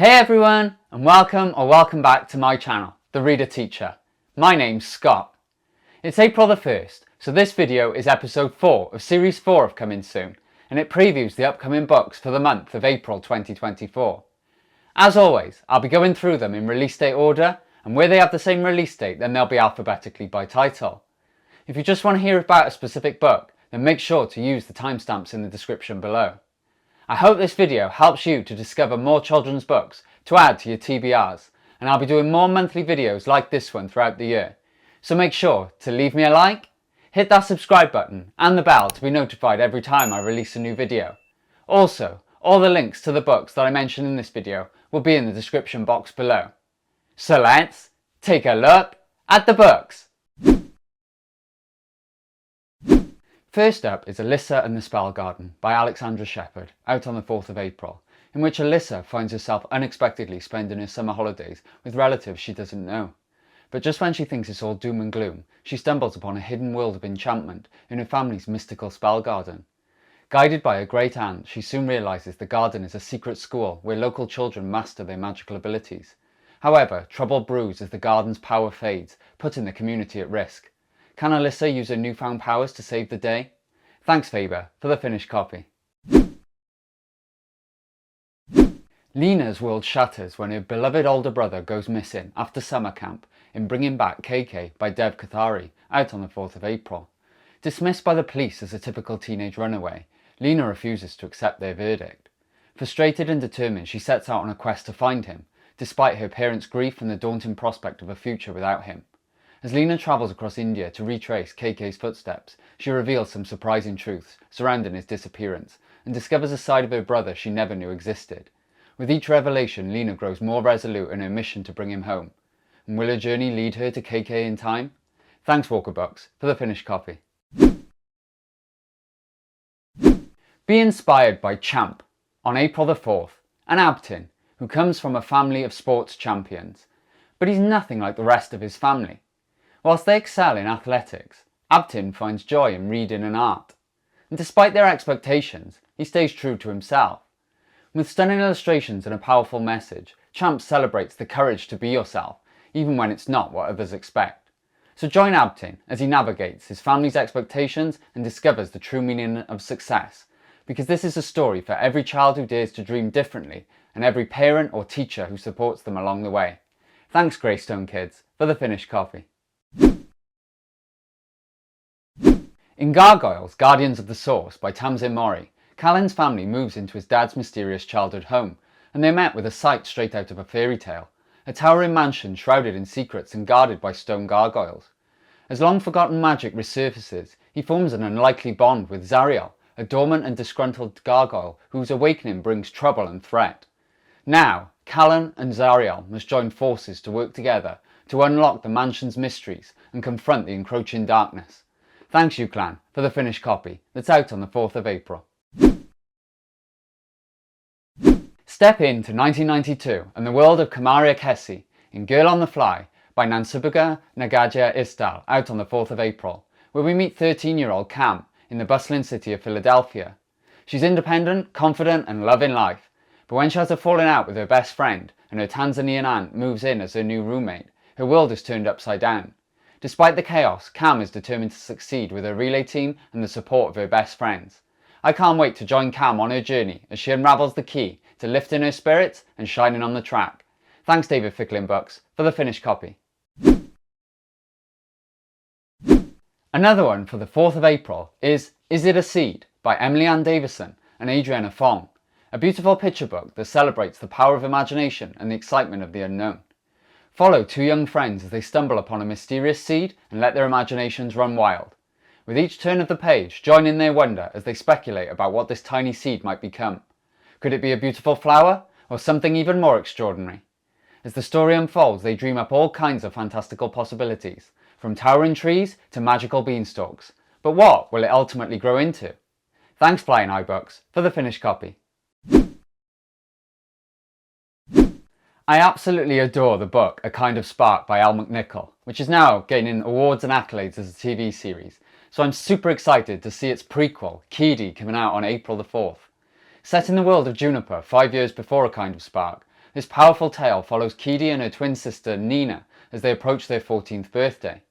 Hey everyone, and welcome back to my channel, The Reader Teacher. My name's Scott. It's April the 1st, so this video is episode 4 of series 4 of Coming Soon, and it previews the upcoming books for the month of April 2024. As always, I'll be going through them in release date order, and where they have the same release date, then they'll be alphabetically by title. If you just want to hear about a specific book, then make sure to use the timestamps in the description below. I hope this video helps you to discover more children's books to add to your TBRs, and I'll be doing more monthly videos like this one throughout the year. So make sure to leave me a like, hit that subscribe button and the bell to be notified every time I release a new video. Also, all the links to the books that I mention in this video will be in the description box below. So let's take a look at the books. First up is Alyssa and the Spell Garden by Alexandra Sheppard, out on the 4th of April, in which Alyssa finds herself unexpectedly spending her summer holidays with relatives she doesn't know. But just when she thinks it's all doom and gloom, she stumbles upon a hidden world of enchantment in her family's mystical spell garden. Guided by a great aunt, she soon realises the garden is a secret school where local children master their magical abilities. However, trouble brews as the garden's power fades, putting the community at risk. Can Alyssa use her newfound powers to save the day? Thanks Faber for the finished copy. Lena's world shatters when her beloved older brother goes missing after summer camp in Bringing Back KK by Kothari, out on the 4th of April. Dismissed by the police as a typical teenage runaway, Lena refuses to accept their verdict. Frustrated and determined, she sets out on a quest to find him, despite her parents' grief and the daunting prospect of a future without him. As Lena travels across India to retrace KK's footsteps, she reveals some surprising truths surrounding his disappearance and discovers a side of her brother she never knew existed. With each revelation, Lena grows more resolute in her mission to bring him home. And will her journey lead her to KK in time? Thanks Walker Books for the finished copy. Be inspired by Champ. On April the 4th, an Abtin who comes from a family of sports champions. But he's nothing like the rest of his family. Whilst they excel in athletics, Abtin finds joy in reading and art. And despite their expectations, he stays true to himself. With stunning illustrations and a powerful message, Champ celebrates the courage to be yourself, even when it's not what others expect. So join Abtin as he navigates his family's expectations and discovers the true meaning of success, because this is a story for every child who dares to dream differently and every parent or teacher who supports them along the way. Thanks Greystone Kids for the finished copy. In Gargoyles, Guardians of the Source by Tamsin Mori, Callan's family moves into his dad's mysterious childhood home, and they're met with a sight straight out of a fairy tale, a towering mansion shrouded in secrets and guarded by stone gargoyles. As long-forgotten magic resurfaces, he forms an unlikely bond with Zariel, a dormant and disgruntled gargoyle whose awakening brings trouble and threat. Now, Callan and Zariel must join forces to work together to unlock the mansion's mysteries and confront the encroaching darkness. Thanks you clan for the finished copy that's out on the 4th of April. Step into 1992 and the world of Kamaria Kessi in Girl on the Fly by Nansubuga, Nagadya, Isdahl, out on the 4th of April, where we meet 13-year-old Cam in the bustling city of Philadelphia. She's independent, confident and loving life, but when she has a falling out with her best friend and her Tanzanian aunt moves in as her new roommate, her world is turned upside down. Despite the chaos, Cam is determined to succeed with her relay team and the support of her best friends. I can't wait to join Cam on her journey as she unravels the key to lifting her spirits and shining on the track. Thanks David Ficklin Books for the finished copy. Another one for the 4th of April is It a Seed by Emily Ann Davison and Adriena Fong, a beautiful picture book that celebrates the power of imagination and the excitement of the unknown. Follow two young friends as they stumble upon a mysterious seed and let their imaginations run wild. With each turn of the page, join in their wonder as they speculate about what this tiny seed might become. Could it be a beautiful flower, or something even more extraordinary? As the story unfolds, they dream up all kinds of fantastical possibilities, from towering trees to magical beanstalks. But what will it ultimately grow into? Thanks Flying Eye Books for the finished copy. I absolutely adore the book A Kind of Spark by Elle McNicoll, which is now gaining awards and accolades as a TV series, so I'm super excited to see its prequel, Keedie, coming out on April the 4th. Set in the world of Juniper 5 years before A Kind of Spark, This powerful tale follows Keedie and her twin sister Nina as they approach their 14th birthday.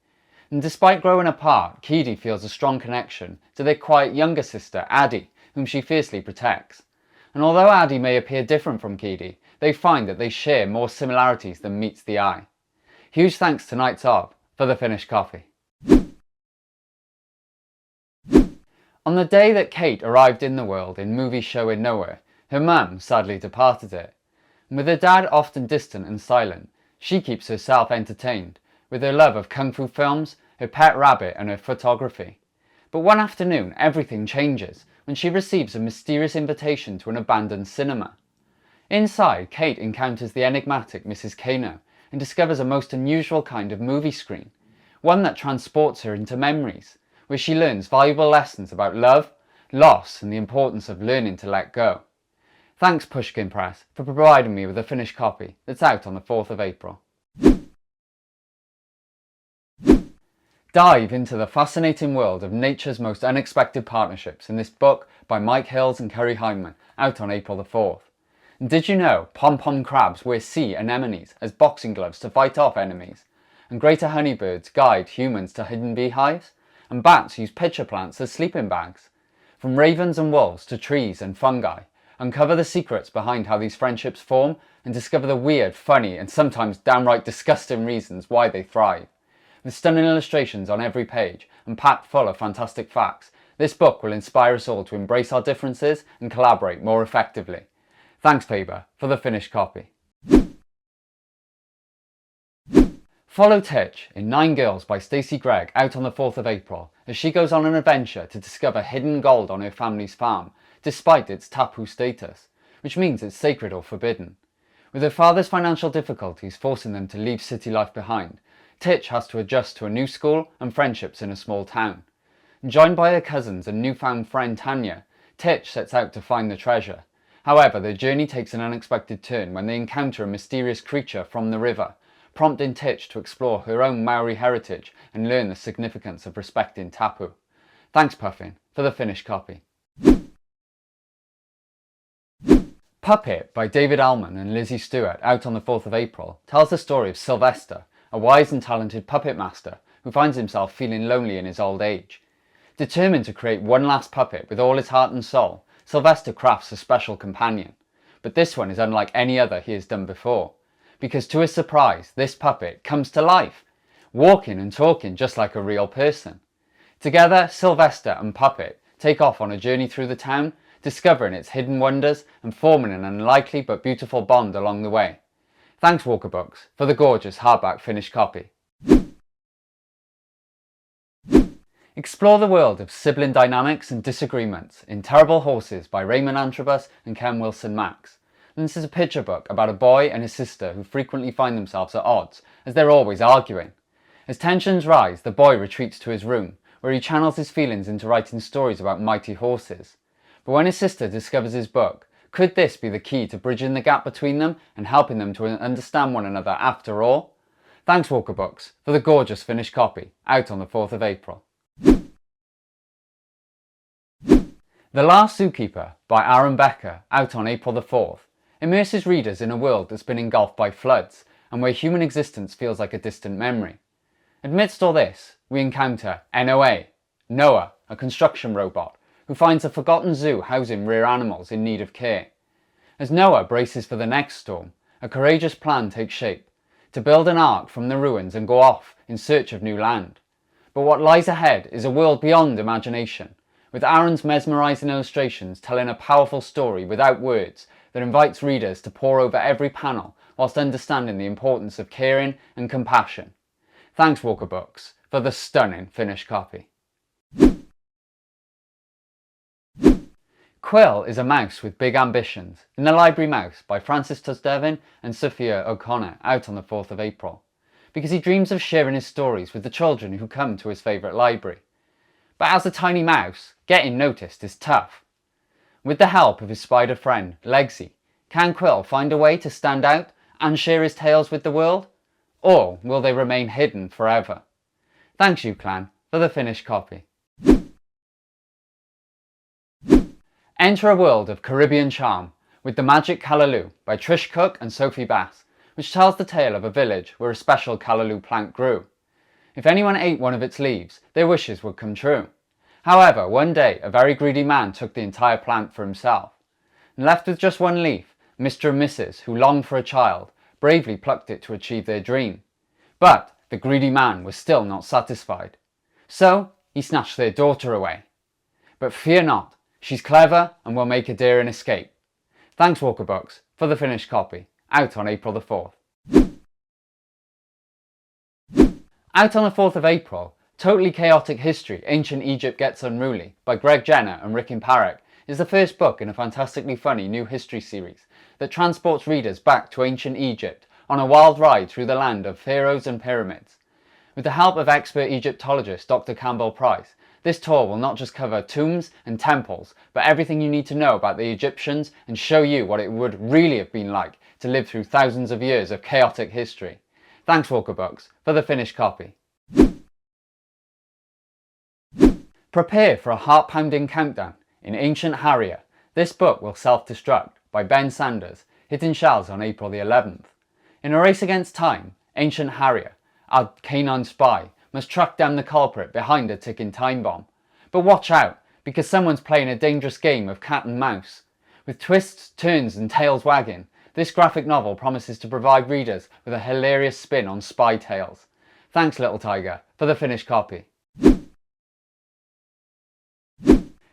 And despite growing apart, Keedie feels a strong connection to their quiet younger sister Addie, whom she fiercely protects. And although Addie may appear different from Keedie, they find that they share more similarities than meets the eye. Huge thanks to Knights of for the finished copy. On the day that Kate arrived in the world in Movie Show in Nowhere, her mum sadly departed it. And with her dad often distant and silent, she keeps herself entertained with her love of kung fu films, her pet rabbit and her photography. But one afternoon everything changes when she receives a mysterious invitation to an abandoned cinema. Inside, Kate encounters the enigmatic Mrs. Kano and discovers a most unusual kind of movie screen, one that transports her into memories, where she learns valuable lessons about love, loss and the importance of learning to let go. Thanks Pushkin Press for providing me with a finished copy that's out on the 4th of April. Dive into the fascinating world of nature's most unexpected partnerships in this book by Mike Hills and Kerry Hyndman, out on April the 4th. And did you know pom-pom crabs wear sea anemones as boxing gloves to fight off enemies? And greater honeybirds guide humans to hidden beehives? And bats use pitcher plants as sleeping bags? From ravens and wolves to trees and fungi, uncover the secrets behind how these friendships form and discover the weird, funny and sometimes downright disgusting reasons why they thrive. With stunning illustrations on every page and packed full of fantastic facts, this book will inspire us all to embrace our differences and collaborate more effectively. Thanks Faber for the finished copy. Follow Titch in 9 Girls by Stacy Gregg out on the 4th of April as she goes on an adventure to discover hidden gold on her family's farm, despite its tapu status, which means it's sacred or forbidden. With her father's financial difficulties forcing them to leave city life behind, Titch has to adjust to a new school and friendships in a small town. Joined by her cousins and newfound friend Tanya, Titch sets out to find the treasure. However, their journey takes an unexpected turn when they encounter a mysterious creature from the river, prompting Titch to explore her own Maori heritage and learn the significance of respecting tapu. Thanks Puffin for the finished copy. Puppet by David Allman and Lizzie Stewart out on the 4th of April tells the story of Sylvester, a wise and talented puppet master who finds himself feeling lonely in his old age. Determined to create one last puppet with all his heart and soul, Sylvester crafts a special companion. But this one is unlike any other he has done before, because to his surprise, this puppet comes to life, walking and talking just like a real person. Together, Sylvester and Puppet take off on a journey through the town, discovering its hidden wonders and forming an unlikely but beautiful bond along the way. Thanks Walker Books for the gorgeous hardback finished copy. Explore the world of sibling dynamics and disagreements in Terrible Horses by Raymond Antrobus and Ken Wilson Max. And this is a picture book about a boy and his sister who frequently find themselves at odds as they're always arguing. As tensions rise, the boy retreats to his room, where he channels his feelings into writing stories about mighty horses. But when his sister discovers his book, could this be the key to bridging the gap between them and helping them to understand one another after all? Thanks Walker Books for the gorgeous finished copy, out on the 4th of April. The Last Zookeeper by Aaron Becker, out on April the 4th, immerses readers in a world that's been engulfed by floods and where human existence feels like a distant memory. Amidst all this, we encounter Noah, a construction robot, who finds a forgotten zoo housing rare animals in need of care. As Noah braces for the next storm, a courageous plan takes shape, to build an ark from the ruins and go off in search of new land. But what lies ahead is a world beyond imagination, with Aaron's mesmerising illustrations telling a powerful story without words that invites readers to pore over every panel whilst understanding the importance of caring and compassion. Thanks Walker Books for the stunning finished copy. Quill is a mouse with big ambitions in The Library Mouse by Francis Tusdevin and Sophia O'Connor, out on the 4th of April, because he dreams of sharing his stories with the children who come to his favourite library. But as a tiny mouse, getting noticed is tough. With the help of his spider friend, Legsy, can Quill find a way to stand out and share his tales with the world? Or will they remain hidden forever? Thanks you, Clan, for the finished copy. Enter a world of Caribbean charm, with The Magic Callaloo by Trish Cook and Sophie Bass, which tells the tale of a village where a special callaloo plant grew. If anyone ate one of its leaves, their wishes would come true. However, one day a very greedy man took the entire plant for himself. And left with just one leaf, Mr. and Mrs., who longed for a child, bravely plucked it to achieve their dream. But the greedy man was still not satisfied. So he snatched their daughter away. But fear not, she's clever and will make a daring escape. Thanks Walker Books for the finished copy, out on April the 4th. Out on the 4th of April, Totally Chaotic History, Ancient Egypt Gets Unruly by Gregg Jenner and Rick Parek is the first book in a fantastically funny new history series that transports readers back to ancient Egypt on a wild ride through the land of pharaohs and pyramids. With the help of expert Egyptologist Dr. Campbell Price, this tour will not just cover tombs and temples, but everything you need to know about the Egyptians and show you what it would really have been like to live through thousands of years of chaotic history. Thanks Walker Books for the finished copy. Prepare for a heart-pounding countdown in Ancient Harrier. This book will self-destruct by Ben Sanders, hitting shelves on April the 11th. In a race against time, Ancient Harrier, our canine spy, must track down the culprit behind a ticking time bomb. But watch out, because someone's playing a dangerous game of cat and mouse. With twists, turns and tails wagging, this graphic novel promises to provide readers with a hilarious spin on spy tales. Thanks Little Tiger for the finished copy.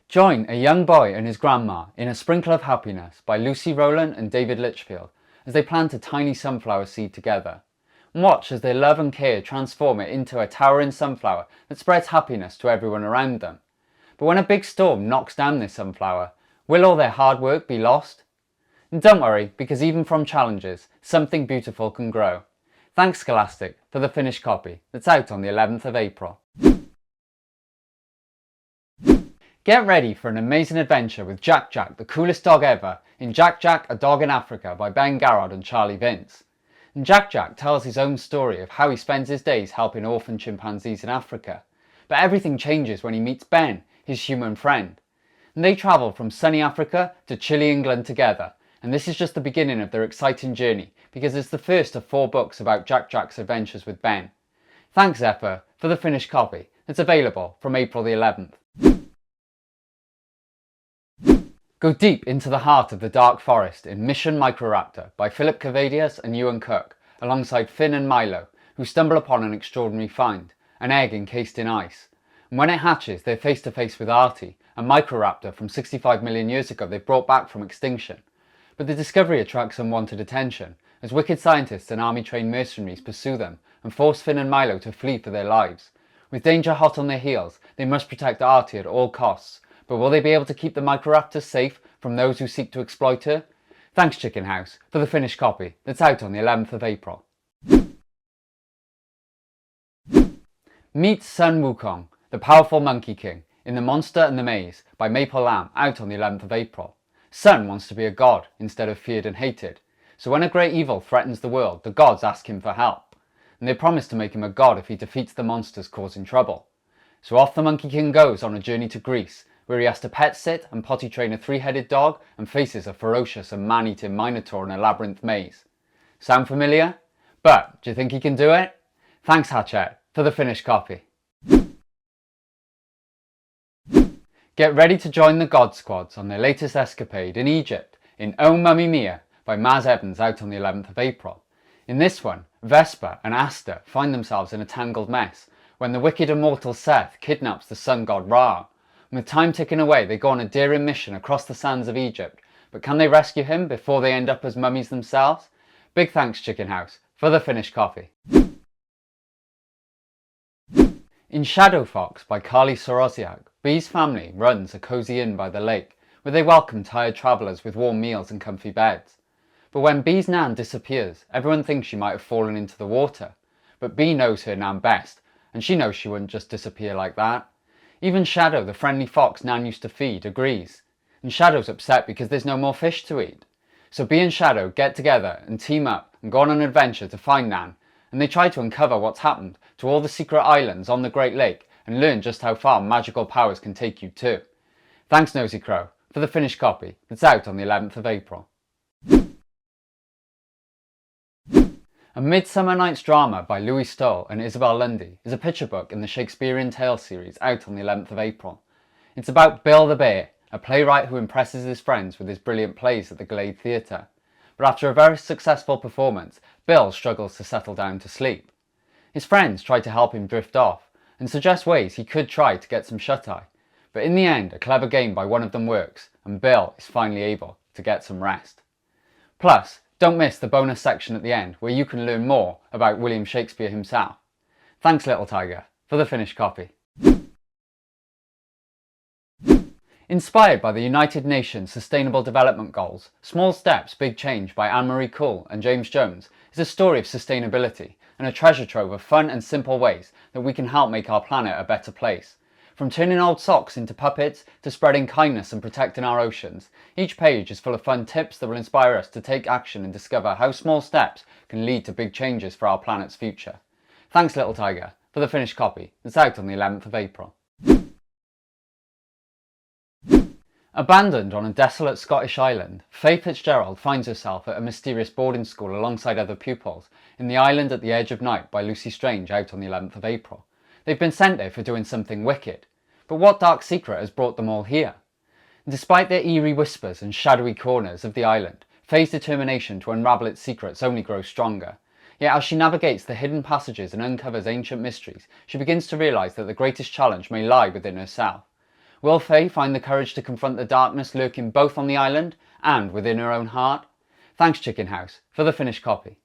Join a young boy and his grandma in A Sprinkle of Happiness by Lucy Rowland and David Litchfield as they plant a tiny sunflower seed together. And watch as their love and care transform it into a towering sunflower that spreads happiness to everyone around them. But when a big storm knocks down this sunflower, will all their hard work be lost? And don't worry, because even from challenges, something beautiful can grow. Thanks Scholastic for the finished copy that's out on the 11th of April. Get ready for an amazing adventure with Jack Jack, the coolest dog ever, in Jack Jack, A Dog in Africa by Ben Garrard and Charlie Vince. And Jack Jack tells his own story of how he spends his days helping orphan chimpanzees in Africa. But everything changes when he meets Ben, his human friend. And they travel from sunny Africa to chilly England together. And this is just the beginning of their exciting journey, because it's the first of 4 books about Jack Jack's adventures with Ben. Thanks Zephyr for the finished copy. It's available from April the 11th. Go deep into the heart of the dark forest in Mission Microraptor by Philip Cavadius and Ewan Cook, alongside Finn and Milo, who stumble upon an extraordinary find, an egg encased in ice. And when it hatches, they're face to face with Artie, a Microraptor from 65 million years ago they brought back from extinction. But the discovery attracts unwanted attention, as wicked scientists and army-trained mercenaries pursue them and force Finn and Milo to flee for their lives. With danger hot on their heels, they must protect Artie at all costs. But will they be able to keep the Microraptor safe from those who seek to exploit her? Thanks Chicken House for the finished copy that's out on the 11th of April. Meet Sun Wukong, the powerful Monkey King, in The Monster and the Maze by Maple Lamb, out on the 11th of April. Sun wants to be a god instead of feared and hated, so when a great evil threatens the world, the gods ask him for help. And they promise to make him a god if he defeats the monsters causing trouble. So off the Monkey King goes on a journey to Greece, where he has to pet sit and potty train a 3-headed dog and faces a ferocious and man-eating minotaur in a labyrinth maze. Sound familiar? But do you think he can do it? Thanks Hatchet for the finished copy. Get ready to join the God Squads on their latest escapade in Egypt in Oh Mummy Mia by Maz Evans, out on the 11th of April. In this one, Vesper and Asta find themselves in a tangled mess when the wicked immortal Seth kidnaps the sun god Ra. And with time ticking away, they go on a daring mission across the sands of Egypt. But can they rescue him before they end up as mummies themselves? Big thanks Chicken House for the finished copy. In Shadow Fox by Carly Sorosiak, Bee's family runs a cosy inn by the lake, where they welcome tired travellers with warm meals and comfy beds. But when Bee's nan disappears, everyone thinks she might have fallen into the water. But Bee knows her nan best, and she knows she wouldn't just disappear like that. Even Shadow, the friendly fox Nan used to feed, agrees. And Shadow's upset because there's no more fish to eat. So Bee and Shadow get together and team up and go on an adventure to find Nan. And they try to uncover what's happened to all the secret islands on the Great Lake and learn just how far magical powers can take you too. Thanks Nosy Crow for the finished copy that's out on the 11th of April. A Midsummer Night's Drama by Louis Stoll and Isabel Lundy is a picture book in the Shakespearean Tales series out on the 11th of April. It's about Bill the Bear, a playwright who impresses his friends with his brilliant plays at the Glade Theatre. But after a very successful performance, Bill struggles to settle down to sleep. His friends try to help him drift off and suggest ways he could try to get some shut-eye. But in the end, a clever game by one of them works and Bill is finally able to get some rest. Plus, don't miss the bonus section at the end where you can learn more about William Shakespeare himself. Thanks, Little Tiger, for the finished copy. Inspired by the United Nations Sustainable Development Goals, Small Steps, Big Change by Anne-Marie Cool and James Jones is a story of sustainability and a treasure trove of fun and simple ways that we can help make our planet a better place. From turning old socks into puppets to spreading kindness and protecting our oceans, each page is full of fun tips that will inspire us to take action and discover how small steps can lead to big changes for our planet's future. Thanks, Little Tiger, for the finished copy that's out on the 11th of April. Abandoned on a desolate Scottish island, Faye Fitzgerald finds herself at a mysterious boarding school alongside other pupils in The Island at the Edge of Night by Lucy Strange out on the 11th of April. They've been sent there for doing something wicked, but what dark secret has brought them all here? Despite their eerie whispers and shadowy corners of the island, Faye's determination to unravel its secrets only grows stronger. Yet as she navigates the hidden passages and uncovers ancient mysteries, she begins to realise that the greatest challenge may lie within herself. Will Faye find the courage to confront the darkness lurking both on the island and within her own heart? Thanks, Chicken House, for the finished copy.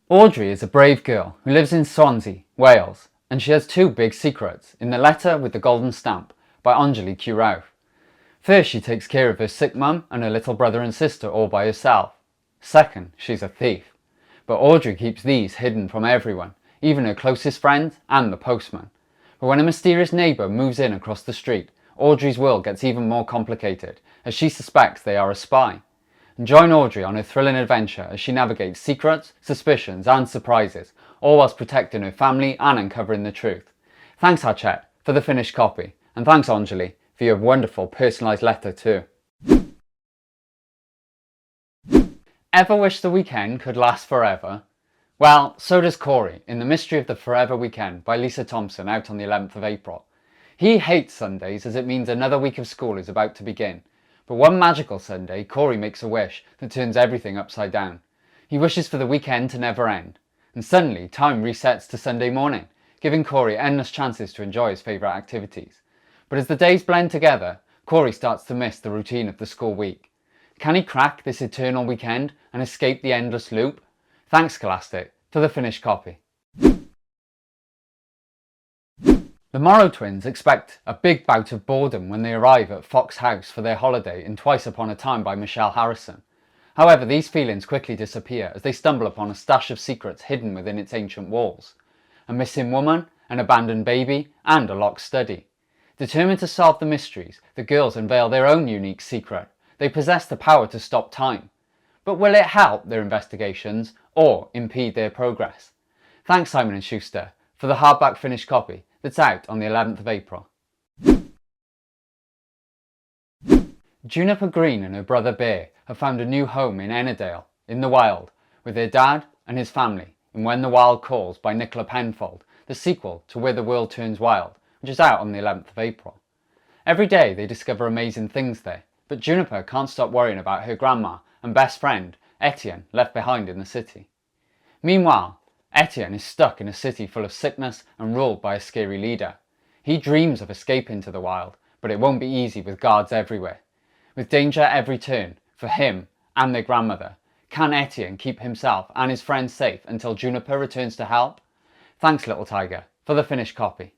Audrey is a brave girl who lives in Swansea, Wales, and she has two big secrets in The Letter with the Golden Stamp by Anjali Q. Rauth. First, she takes care of her sick mum and her little brother and sister all by herself. Second, she's a thief. But Audrey keeps these hidden from everyone, even her closest friends and the postman. But when a mysterious neighbour moves in across the street, Audrey's world gets even more complicated as she suspects they are a spy. Join Audrey on her thrilling adventure as she navigates secrets, suspicions and surprises, all whilst protecting her family and uncovering the truth. Thanks, Hachette, for the finished copy, and thanks, Anjali, for your wonderful personalised letter too. Ever wish the weekend could last forever? Well, so does Corey in The Mystery of the Forever Weekend by Lisa Thompson out on the 11th of April. He hates Sundays as it means another week of school is about to begin. But one magical Sunday, Corey makes a wish that turns everything upside down. He wishes for the weekend to never end. And suddenly, time resets to Sunday morning, giving Corey endless chances to enjoy his favourite activities. But as the days blend together, Corey starts to miss the routine of the school week. Can he crack this eternal weekend and escape the endless loop? Thanks, Scholastic, for the finished copy. The Morrow twins expect a big bout of boredom when they arrive at Fox House for their holiday in Twice Upon a Time by Michelle Harrison. However, these feelings quickly disappear as they stumble upon a stash of secrets hidden within its ancient walls. A missing woman, an abandoned baby, and a locked study. Determined to solve the mysteries, the girls unveil their own unique secret. They possess the power to stop time. But will it help their investigations or impede their progress? Thanks, Simon & Schuster, for the hardback finished copy that's out on the 11th of April. Juniper Green and her brother Bear have found a new home in Ennerdale, in the wild, with their dad and his family in When the Wild Calls by Nicola Penfold, the sequel to Where the World Turns Wild, which is out on the 11th of April. Every day they discover amazing things there, but Juniper can't stop worrying about her grandma and best friend, Etienne, left behind in the city. Meanwhile, Etienne is stuck in a city full of sickness and ruled by a scary leader. He dreams of escaping to the wild, but it won't be easy with guards everywhere. With danger at every turn, for him and their grandmother, can Etienne keep himself and his friends safe until Juniper returns to help? Thanks, Little Tiger, for the finished copy.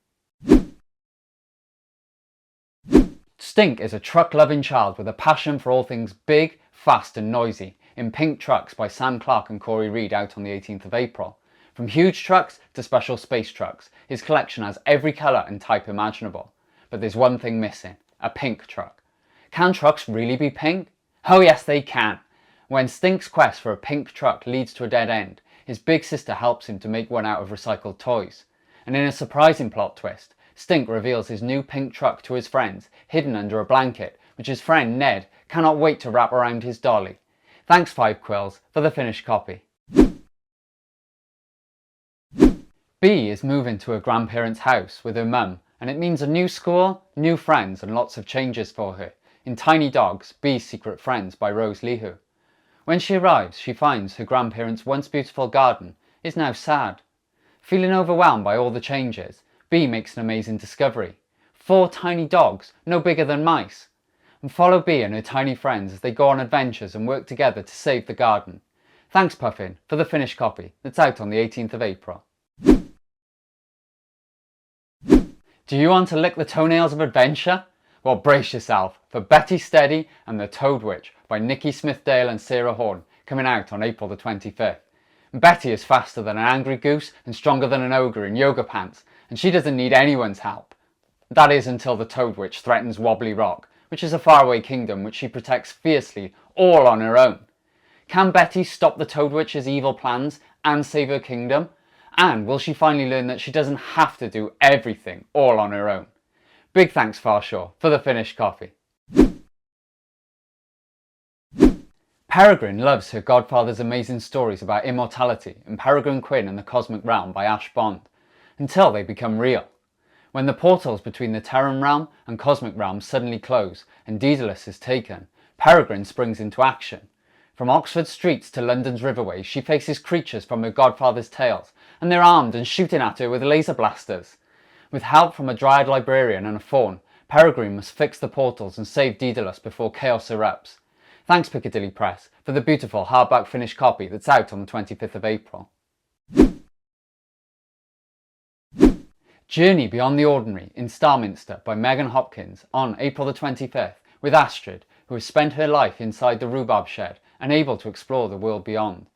Stink is a truck-loving child with a passion for all things big, fast and noisy in Pink Trucks by Sam Clark and Corey Reed out on the 18th of April. From huge trucks to special space trucks, his collection has every colour and type imaginable. But there's one thing missing, a pink truck. Can trucks really be pink? Oh yes, they can. When Stink's quest for a pink truck leads to a dead end, his big sister helps him to make one out of recycled toys. And in a surprising plot twist, Stink reveals his new pink truck to his friends, hidden under a blanket, which his friend Ned cannot wait to wrap around his dolly. Thanks 5 Quills for the finished copy. Bee is moving to her grandparents' house with her mum, and it means a new school, new friends and lots of changes for her, in Tiny Dogs, Bee's Secret Friends by Rose Lihu. When she arrives, she finds her grandparents' once beautiful garden is now sad. Feeling overwhelmed by all the changes, Bee makes an amazing discovery. 4 tiny dogs, no bigger than mice. And follow Bee and her tiny friends as they go on adventures and work together to save the garden. Thanks Puffin for the finished copy that's out on the 18th of April. Do you want to lick the toenails of adventure? Well, brace yourself for Betty Steady and the Toad Witch by Nikki Smith-Dale and Sarah Horn, coming out on April the 25th. Betty is faster than an angry goose and stronger than an ogre in yoga pants, and she doesn't need anyone's help. That is until the Toad Witch threatens Wobbly Rock, which is a faraway kingdom which she protects fiercely, all on her own. Can Betty stop the Toad Witch's evil plans and save her kingdom? And will she finally learn that she doesn't have to do everything all on her own? Big thanks Farshaw for the finished copy. Peregrine loves her godfather's amazing stories about immortality in Peregrine Quinn and the Cosmic Realm by Ash Bond, until they become real. When the portals between the Terran Realm and Cosmic Realm suddenly close and Daedalus is taken, Peregrine springs into action. From Oxford streets to London's riverways, she faces creatures from her godfather's tales, and they're armed and shooting at her with laser blasters. With help from a Dryad librarian and a faun, Peregrine must fix the portals and save Daedalus before chaos erupts. Thanks Piccadilly Press for the beautiful hardback finished copy that's out on the 25th of April. Journey Beyond the Ordinary in Starminster by Megan Hopkins on April the 25th with Astrid, who has spent her life inside the rhubarb shed, unable to explore the world beyond.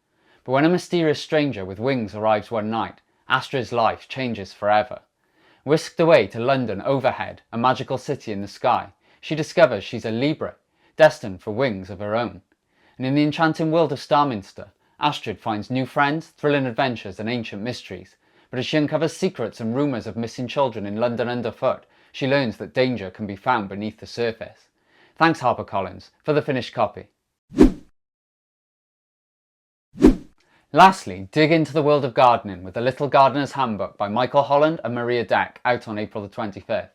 But when a mysterious stranger with wings arrives one night, Astrid's life changes forever. Whisked away to London overhead, a magical city in the sky, she discovers she's a Libra, destined for wings of her own. And in the enchanting world of Starminster, Astrid finds new friends, thrilling adventures and ancient mysteries. But as she uncovers secrets and rumours of missing children in London underfoot, she learns that danger can be found beneath the surface. Thanks HarperCollins for the finished copy. Lastly, dig into the world of gardening with The Little Gardener's Handbook by Michael Holland and Maria Deck, out on April the 25th.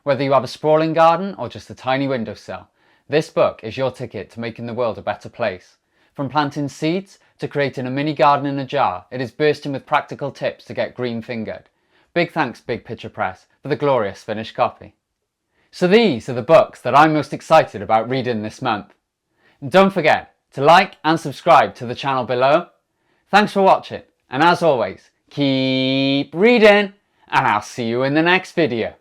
Whether you have a sprawling garden or just a tiny windowsill, this book is your ticket to making the world a better place. From planting seeds to creating a mini garden in a jar, it is bursting with practical tips to get green-fingered. Big thanks Big Picture Press for the glorious finished copy. So these are the books that I'm most excited about reading this month. And don't forget to like and subscribe to the channel below. Thanks for watching, and as always, keep reading, and I'll see you in the next video.